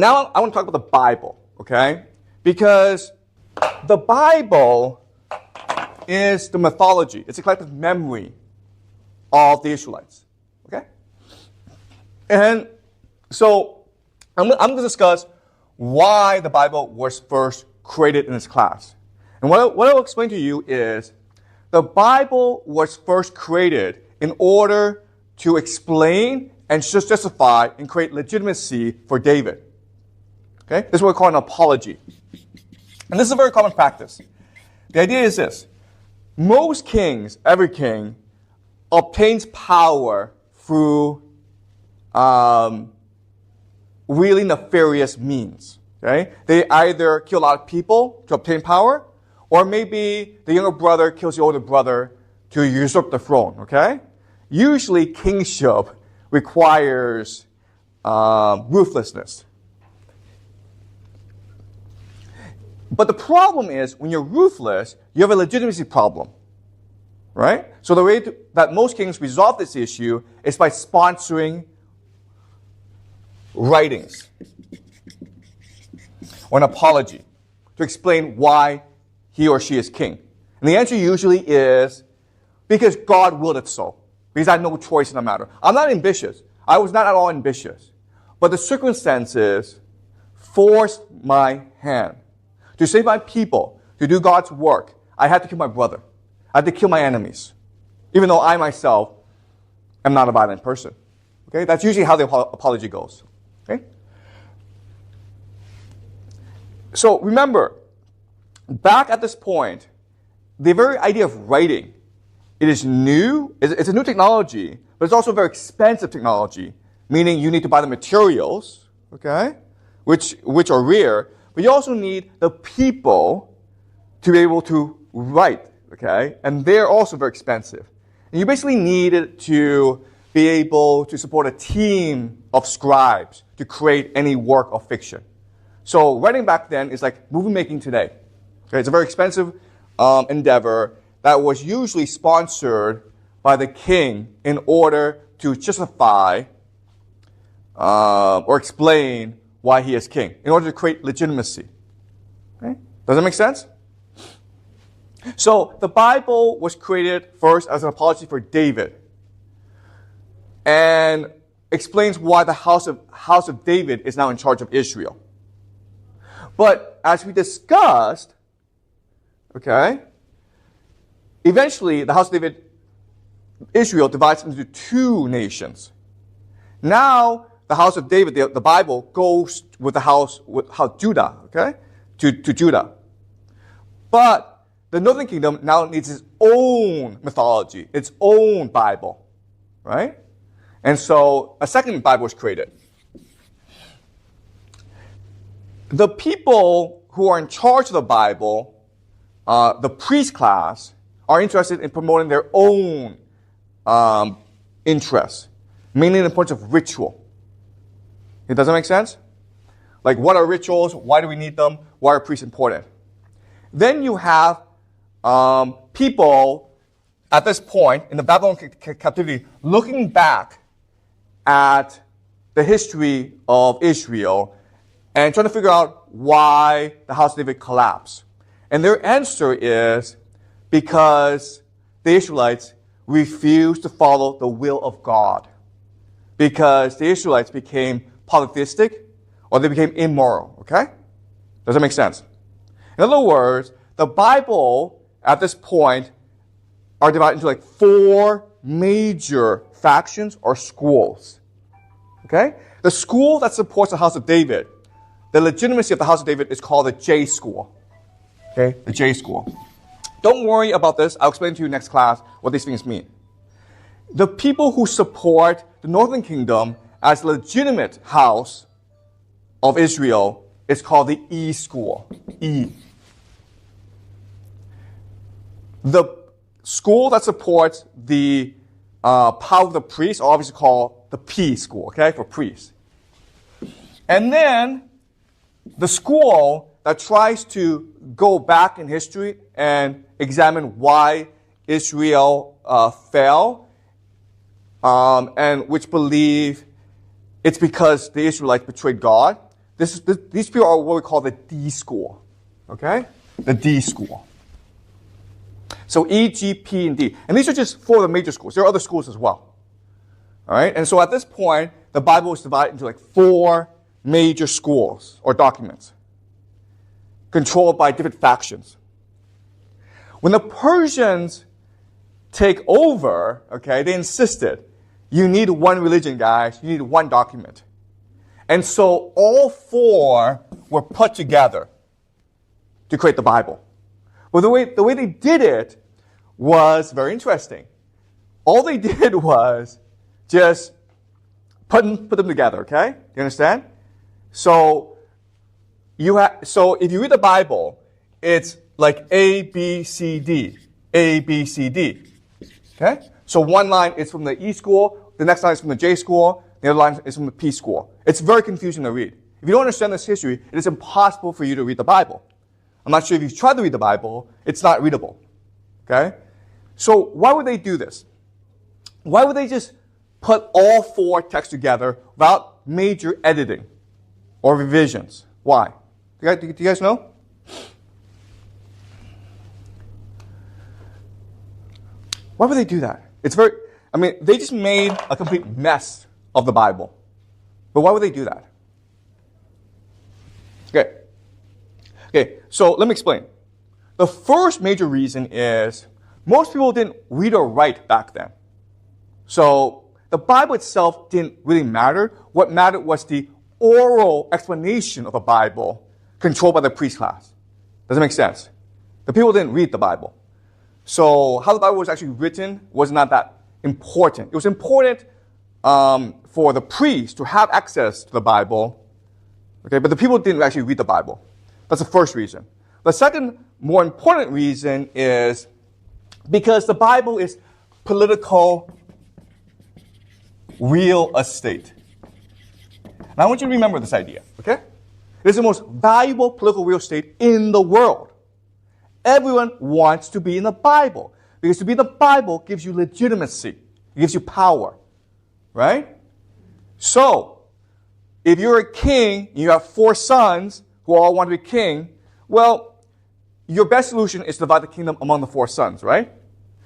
now I want to talk about the Bible, okay? Because the Bible is the mythology. It's a collective memory of the Israelites, okay? And so I'm going to discuss why the Bible was first created in this class. And what I will explain to you is the Bible was first created in order to explain and justify and create legitimacy for David. Okay? This is what we call an apology. And this is a very common practice. The idea is this. Most kings, every king, obtains power through really nefarious means. Okay? They either kill a lot of people to obtain power, or maybe the younger brother kills the older brother to usurp the throne. Okay? Usually, kingship requires ruthlessness. But the problem is, when you're ruthless, you have a legitimacy problem. Right? So the way that most kings resolve this issue is by sponsoring writings or an apology to explain why he or she is king. And the answer usually is because God willed it so. Because I had no choice in the matter. I'm not ambitious. I was not at all ambitious. But the circumstances forced my hand. To save my people, to do God's work, I had to kill my brother. I had to kill my enemies. Even though I myself am not a violent person. Okay? That's usually how the apology goes. Okay? So remember, back at this point, the very idea of writing, it is new. It's a new technology, but it's also a very expensive technology, meaning you need to buy the materials, okay, which are rare, but you also need the people to be able to write, okay, and they're also very expensive. And you basically needed to be able to support a team of scribes to create any work of fiction. So writing back then is like movie making today. Okay, it's a very expensive endeavor that was usually sponsored by the king in order to justify or explain why he is king, in order to create legitimacy. Okay? Does that make sense? So the Bible was created first as an apology for David and explains why the house of David is now in charge of Israel. But as we discussed, okay, eventually the house of David, Israel, divides into two nations. Now the house of David, the Bible, goes with the house Judah, okay, to Judah. But the northern kingdom now needs its own mythology, its own Bible, right? And so a second Bible was created. The people who are in charge of the Bible, the priest class, are interested in promoting their own interests, mainly in the points of ritual. It doesn't make sense? Like, what are rituals? Why do we need them? Why are priests important? Then you have people at this point in the Babylonian captivity looking back at the history of Israel and trying to figure out why the house of David collapsed. And their answer is because the Israelites refused to follow the will of God. Because the Israelites became polytheistic or they became immoral, okay? Does that make sense? In other words, the Bible at this point are divided into like 4 major factions or schools, okay? The school that supports the house of David, the legitimacy of the house of David is called the J school, okay? The J school. Don't worry about this. I'll explain to you next class what these things mean. The people who support the northern kingdom as legitimate house of Israel is called the E school. E. The school that supports the power of the priests are obviously called the P school, okay, for priests. And then the school that tries to go back in history and examine why Israel fell, and which believe it's because the Israelites betrayed God. these people are what we call the D school. Okay? The D school. So E, G, P, and D. And these are just 4 of the major schools. There are other schools as well. All right? And so at this point, the Bible is divided into like 4 major schools or documents controlled by different factions. When the Persians take over, okay, they insisted, you need one religion, guys. You need one document. And so all 4 were put together to create the Bible. But the way they did it was very interesting. All they did was just put them together, okay? You understand? So if you read the Bible, it's like A, B, C, D. A, B, C, D. Okay? So one line is from the E school, the next line is from the J school, the other line is from the P school. It's very confusing to read. If you don't understand this history, it is impossible for you to read the Bible. I'm not sure if you've tried to read the Bible, it's not readable. Okay? So why would they do this? Why would they just put all 4 texts together without major editing or revisions? Why? Do you guys know? Why would they do that? They just made a complete mess of the Bible. But why would they do that? Okay, so let me explain. The first major reason is most people didn't read or write back then. So the Bible itself didn't really matter. What mattered was the oral explanation of the Bible controlled by the priest class. Does that make sense? The people didn't read the Bible. So how the Bible was actually written was not that important. It was important for the priest to have access to the Bible, okay, but the people didn't actually read the Bible. That's the first reason. The second, more important reason is because the Bible is political real estate. And I want you to remember this idea, okay? It's the most valuable political real estate in the world. Everyone wants to be in the Bible because to be in the Bible gives you legitimacy. It gives you power, right? So, if you're a king and you have 4 sons who all want to be king, well, your best solution is to divide the kingdom among the 4 sons, right?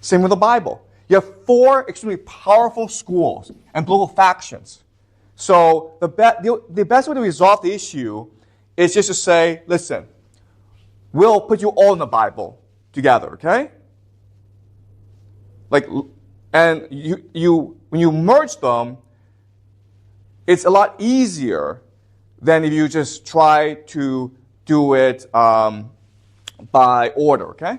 Same with the Bible. You have 4 extremely powerful schools and political factions. So the best way to resolve the issue is just to say, listen, we'll put you all in the Bible together, okay? And when you merge them, it's a lot easier than if you just try to do it by order, okay?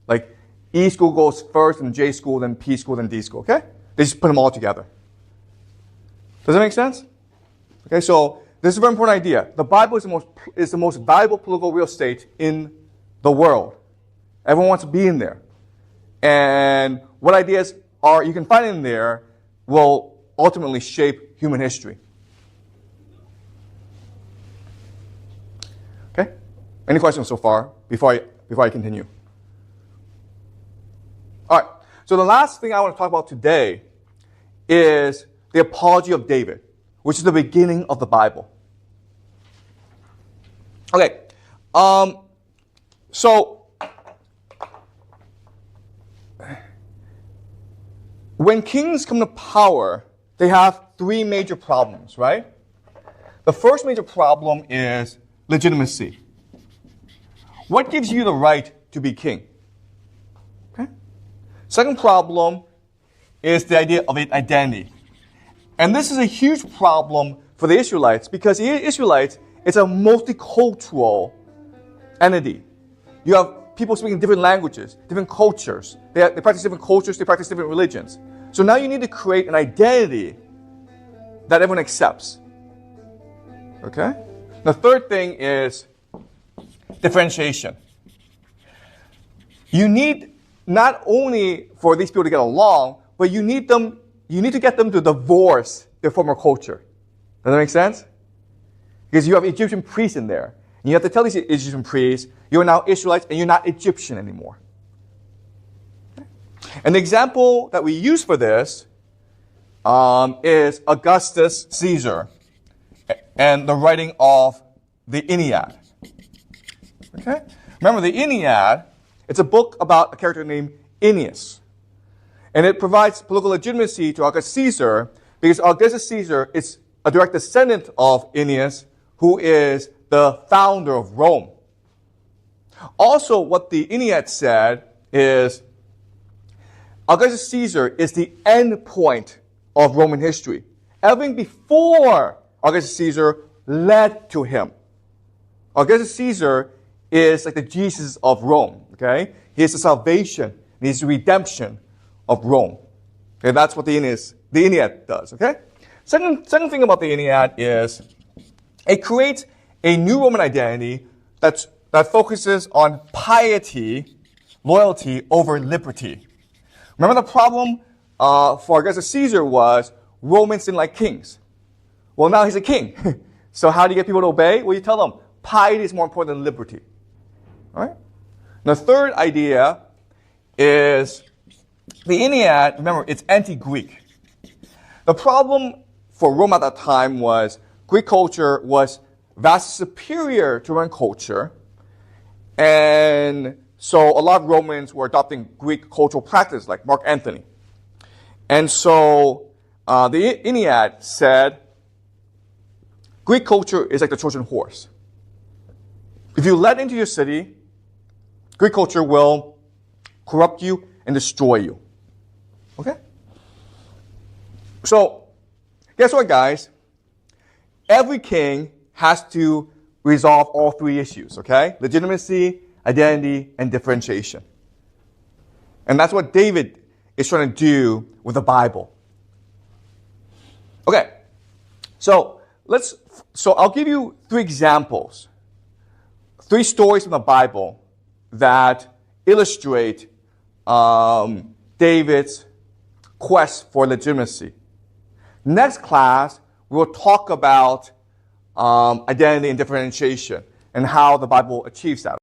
Like E school goes first, and J school, then P school, then D school, okay? They just put them all together. Does that make sense? Okay, so this is a very important idea. The Bible is the most valuable political real estate in the world. Everyone wants to be in there. And what ideas you can find in there will ultimately shape human history. Okay? Any questions so far before I continue? All right. So the last thing I want to talk about today is the Apology of David, which is the beginning of the Bible. Okay. So when kings come to power, they have 3 major problems, right? The first major problem is legitimacy. What gives you the right to be king? Okay. Second problem is the idea of identity. And this is a huge problem for the Israelites because the Israelites, it's a multicultural entity. You have people speaking different languages, different cultures. They practice different cultures, they practice different religions. So now you need to create an identity that everyone accepts. Okay? The third thing is differentiation. You need not only for these people to get along, but you need to get them to divorce their former culture. Does that make sense? Because you have Egyptian priests in there. And you have to tell these Egyptian priests, you're now Israelites and you're not Egyptian anymore. And the example that we use for this is Augustus Caesar and the writing of the Ennead. Okay? Remember, the Ennead, it's a book about a character named Ennius. And it provides political legitimacy to Augustus Caesar because Augustus Caesar is a direct descendant of Ennius, who is the founder of Rome. Also, what the Ennead said is Augustus Caesar is the end point of Roman history. Everything before Augustus Caesar led to him. Augustus Caesar is like the Jesus of Rome, okay? He is the salvation, he is the redemption of Rome. Okay, that's what the Ennead does, okay? Second thing about the Ennead is it creates a new Roman identity that focuses on piety, loyalty over liberty. Remember the problem for Augustus Caesar was Romans didn't like kings. Well, now he's a king. So how do you get people to obey? Well, you tell them piety is more important than liberty. All right? The third idea is the Ennead, remember, it's anti-Greek. The problem for Rome at that time was Greek culture was vastly superior to Roman culture. And so a lot of Romans were adopting Greek cultural practice like Mark Antony. And so the Ennead said, Greek culture is like the Trojan horse. If you let into your city, Greek culture will corrupt you and destroy you. Okay? So, guess what, guys? Every king has to resolve all three issues, okay? Legitimacy, identity, and differentiation. And that's what David is trying to do with the Bible. Okay, so I'll give you three examples, three stories from the Bible that illustrate David's quest for legitimacy. Next class, we'll talk about identity and differentiation and how the Bible achieves that.